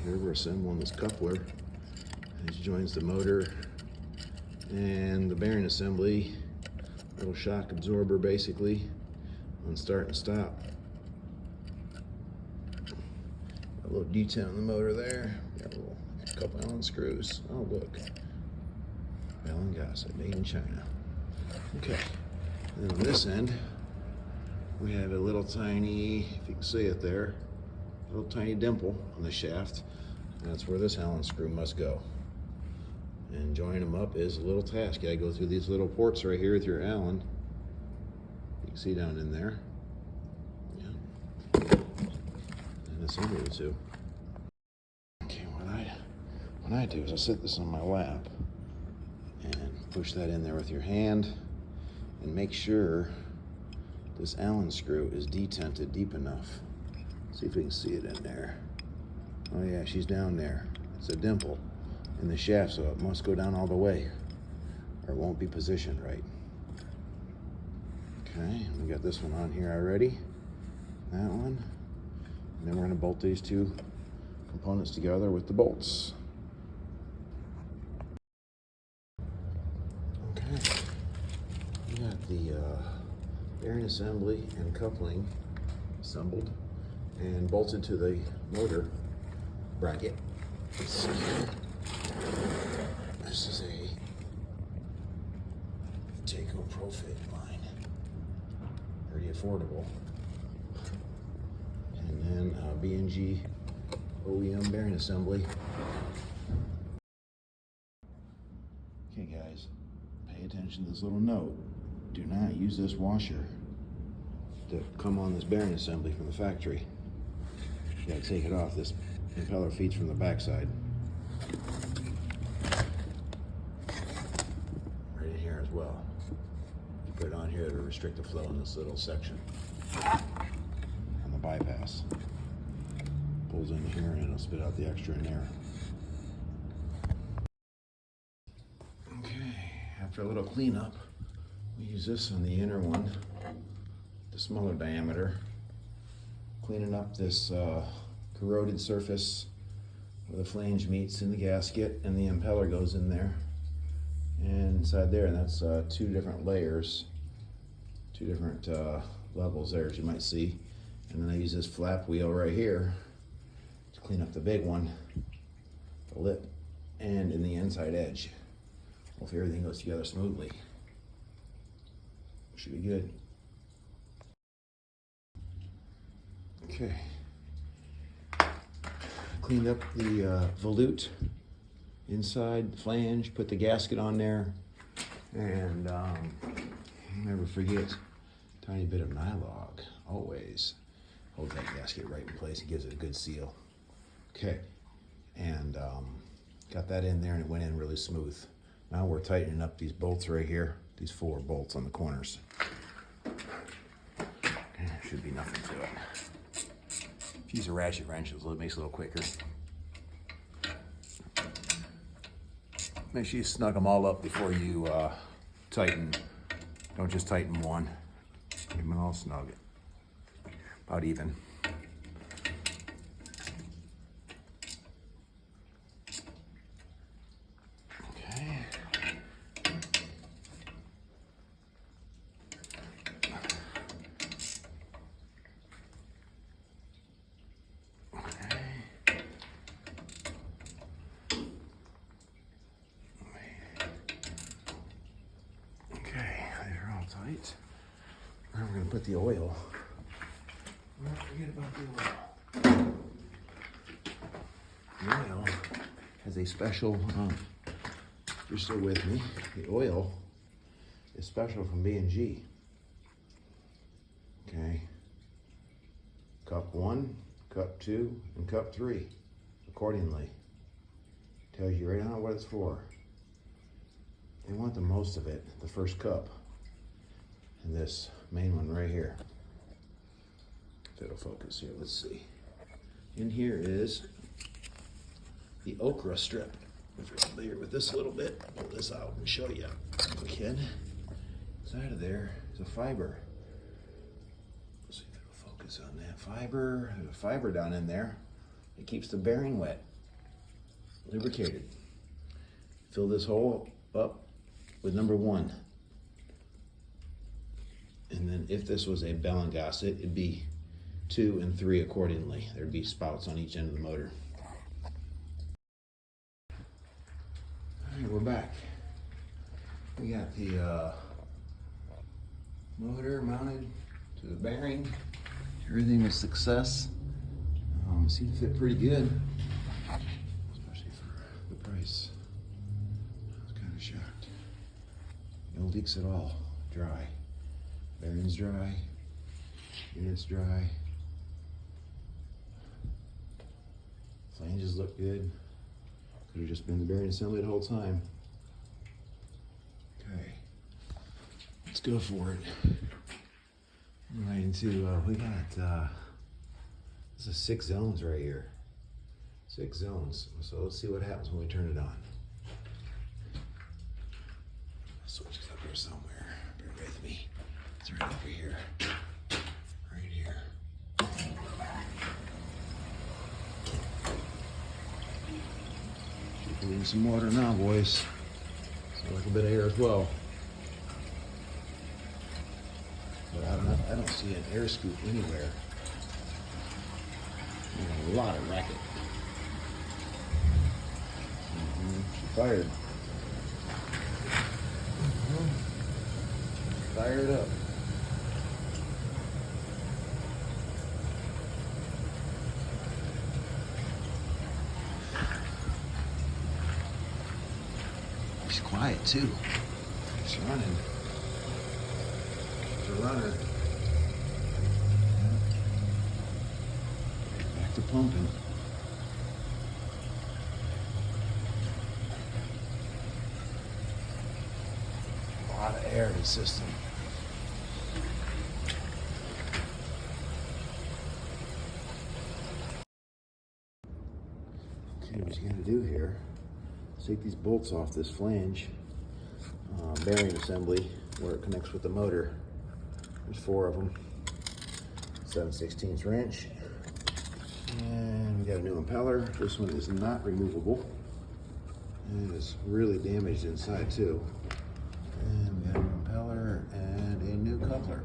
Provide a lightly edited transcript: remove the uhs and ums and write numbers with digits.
Here we're assembling this coupler. This joins the motor and the bearing assembly, little shock absorber basically on start and stop. A little detail on the motor there. Got a little couple Allen screws. Oh look, Allen Gossett, made in China. Okay, and then on this end we have a little tiny, if you can see it there, little tiny dimple on the shaft. That's where this Allen screw must go. And joining them up is a little task. You gotta go through these little ports right here with your Allen. You can see down in there. Yeah. And assemble the two. Okay, what I do is I set this on my lap and push that in there with your hand and make sure this Allen screw is detented deep enough. See if we can see it in there. Oh yeah, she's down there. It's a dimple in the shaft, so it must go down all the way or it won't be positioned right. Okay, we got this one on here already. That one. And then we're gonna bolt these two components together with the bolts. Okay, we got the bearing assembly and coupling assembled and bolted to the motor bracket. This is a Taco Profit line, pretty affordable. And then B&G OEM bearing assembly. Okay guys, pay attention to this little note. Do not use this washer to come on this bearing assembly from the factory. You gotta take it off. This impeller feeds from the backside. Right in here as well. You put it on here to restrict the flow in this little section. On the bypass. Pulls in here and it'll spit out the extra in there. Okay, after a little cleanup, we use this on the inner one, the smaller diameter. Cleaning up this corroded surface where the flange meets in the gasket and the impeller goes in there. And inside there, and that's two different layers, two different levels there, as you might see. And then I use this flap wheel right here to clean up the big one, the lip, and in the inside edge. Hopefully everything goes together smoothly. Should be good. Okay. Cleaned up the volute inside the flange, put the gasket on there, and never forget, tiny bit of nylog, always. Hold that gasket right in place and gives it a good seal. Okay, and got that in there and it went in really smooth. Now we're tightening up these bolts right here, these 4 bolts on the corners. Okay, should be nothing to it. Use a ratchet wrench, it makes it a little quicker. Make sure you snug them all up before you tighten. Don't just tighten one. Get them all snug. About even. Okay. Tight. Now we're going to put the oil. Don't forget about the oil. The oil has a special, if you're still with me, the oil is special from B&G. Okay. Cup 1, cup 2, and cup 3 accordingly. Tells you right on what it's for. They want the most of it, the first cup. And this main one right here. If it'll focus here, let's see. In here is the okra strip. If you're familiar with this a little bit, I'll pull this out and show you if we can. Inside of there is a fiber. Let's see if it'll focus on that fiber. There's a fiber down in there. It keeps the bearing wet lubricated. Fill this hole up with number 1. And then if this was a bell and gasket, it'd be 2 and 3 accordingly. There'd be spouts on each end of the motor. All right, we're back. We got the motor mounted to the bearing. Everything was success. Seemed to fit pretty good, especially for the price. I was kind of shocked. No leaks at all. Dry. Bearing's dry. Unit's dry. Flanges look good. Could have just been the bearing assembly the whole time. Okay, let's go for it. Right into, we got, this is 6 zones right here. 6 zones. So let's see what happens when we turn it on. Switch is up here somewhere. Bear with me. It's right over here. Right here. Should in some water now, boys. So like a bit of air as well. But I don't see an air scoop anywhere. A lot of racket. She fired. Fired up. She's quiet too. She's running. She's a runner. Back to pumping. A lot of air in the system. Okay, what you gotta do here is take these bolts off this flange bearing assembly where it connects with the motor. There's 4 of them. 7/16 wrench. And we got a new impeller. This one is not removable. And it's really damaged inside too. And we got a new impeller and a new coupler.